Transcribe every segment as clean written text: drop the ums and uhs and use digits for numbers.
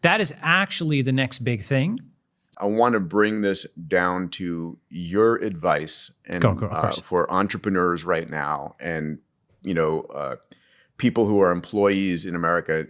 That is actually the next big thing. I want to bring this down to your advice and for entrepreneurs right now, and people who are employees in America.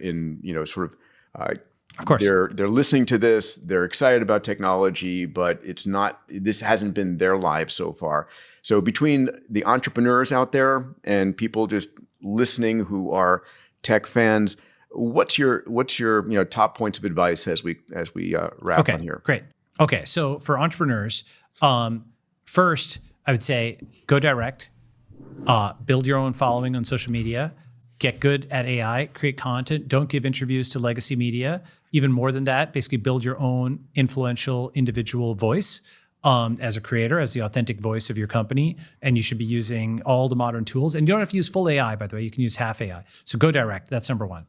Of course, they're listening to this. They're excited about technology, but it's not. This hasn't been their lives so far. So between the entrepreneurs out there and people just listening who are tech fans, what's your top points of advice as we wrap on here? Great. Okay, so for entrepreneurs, first I would say go direct, build your own following on social media, get good at AI, create content, don't give interviews to legacy media. Even more than that, basically build your own influential individual voice as a creator, as the authentic voice of your company. And you should be using all the modern tools. And you don't have to use full AI, by the way, you can use half AI. So go direct, that's number one.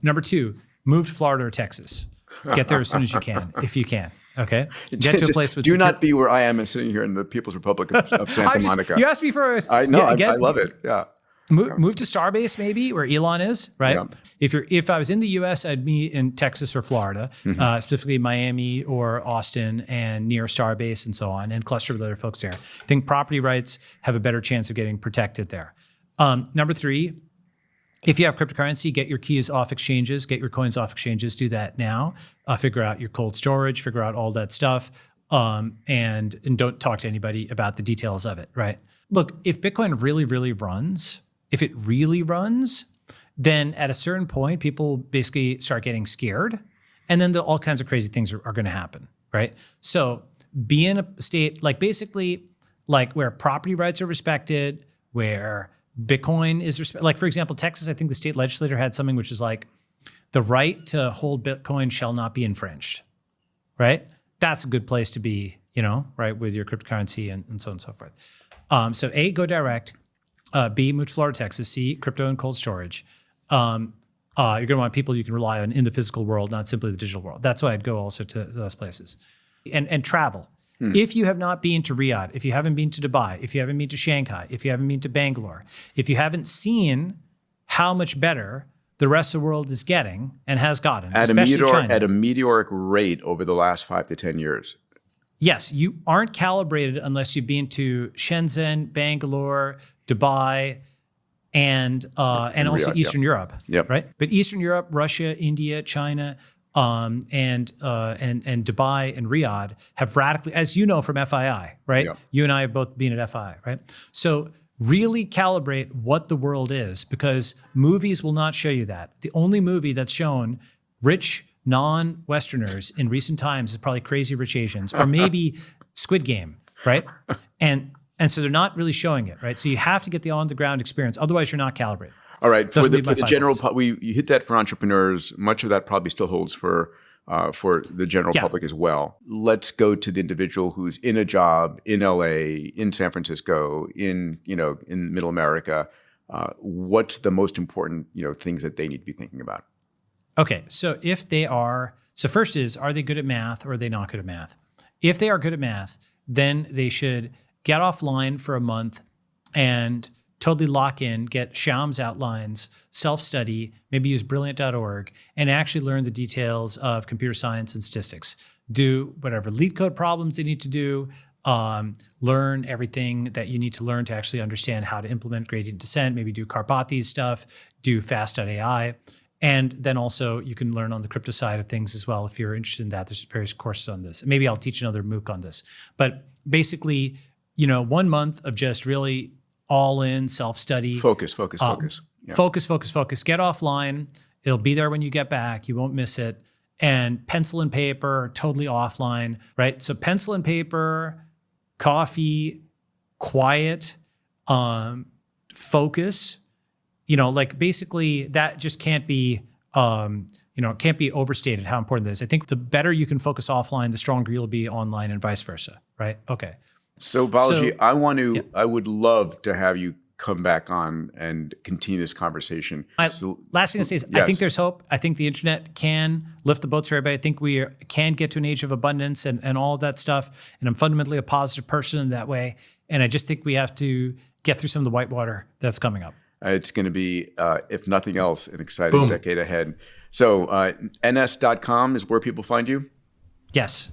Number two, move to Florida or Texas. Get there as soon as you can, if you can. Okay. Get to a place with. Do not be where I am sitting here in the People's Republic of Santa Monica. You asked me for. I know. I love it. Yeah. Move to Starbase, maybe where Elon is. Right. Yeah. If I was in the U.S., I'd be in Texas or Florida, specifically Miami or Austin, and near Starbase and so on, and cluster with other folks there. I think property rights have a better chance of getting protected there. Number three. If you have cryptocurrency, get your keys off exchanges, get your coins off exchanges, do that now. Figure out your cold storage, figure out all that stuff, and don't talk to anybody about the details of it, right? Look, if Bitcoin really, really runs, then at a certain point, people basically start getting scared, and then all kinds of crazy things are going to happen, right? So be in a state where property rights are respected, where Bitcoin is like, for example, Texas, I think the state legislature had something which is like the right to hold Bitcoin shall not be infringed, right? That's a good place to be, right, with your cryptocurrency and so on and so forth. So A, go direct. B, move to Florida, Texas. C, crypto and cold storage. You're going to want people you can rely on in the physical world, not simply the digital world. That's why I'd go also to those places. And travel. If you have not been to Riyadh, if you haven't been to Dubai, if you haven't been to Shanghai, if you haven't been to Bangalore, if you haven't seen how much better the rest of the world is getting and has gotten, especially China. At a meteoric rate over the last 5 to 10 years. Yes, you aren't calibrated unless you've been to Shenzhen, Bangalore, Dubai, and also Riyadh, Eastern Europe, right? But Eastern Europe, Russia, India, China, and Dubai and Riyadh have radically, as you know from FII, right? Yep. You and I have both been at FII, right? So really calibrate what the world is, because movies will not show you that. The only movie that's shown rich non-Westerners in recent times is probably Crazy Rich Asians, or maybe Squid Game, right? And so they're not really showing it, right? So you have to get the on-the-ground experience. Otherwise, you're not calibrated. All right. For the general, you hit that for entrepreneurs. Much of that probably still holds for the general public as well. Let's go to the individual who's in a job in LA, in San Francisco, in Middle America. What's the most important things that they need to be thinking about? Okay. So first is, are they good at math or are they not good at math? If they are good at math, then they should get offline for a month and totally lock in, get Shyam's outlines, self-study, maybe use brilliant.org, and actually learn the details of computer science and statistics. Do whatever lead code problems they need to do, learn everything that you need to learn to actually understand how to implement gradient descent, maybe do Karpathy's stuff, do fast.ai. And then also you can learn on the crypto side of things as well if you're interested in that. There's various courses on this. Maybe I'll teach another MOOC on this. But basically, 1 month of just really all in self-study. Focus. Yeah. Focus. Get offline. It'll be there when you get back. You won't miss it. And pencil and paper, totally offline, right? So pencil and paper, coffee, quiet, focus. Basically that just can't be, can't be overstated how important that is. I think the better you can focus offline, the stronger you'll be online and vice versa, right? Okay. So Balaji, I would love to have you come back on and continue this conversation. Last thing to say is, yes. I think there's hope. I think the internet can lift the boats for everybody. I think we can get to an age of abundance and all of that stuff. And I'm fundamentally a positive person in that way. And I just think we have to get through some of the whitewater that's coming up. It's going to be, if nothing else, an exciting decade ahead. So ns.com is where people find you? Yes.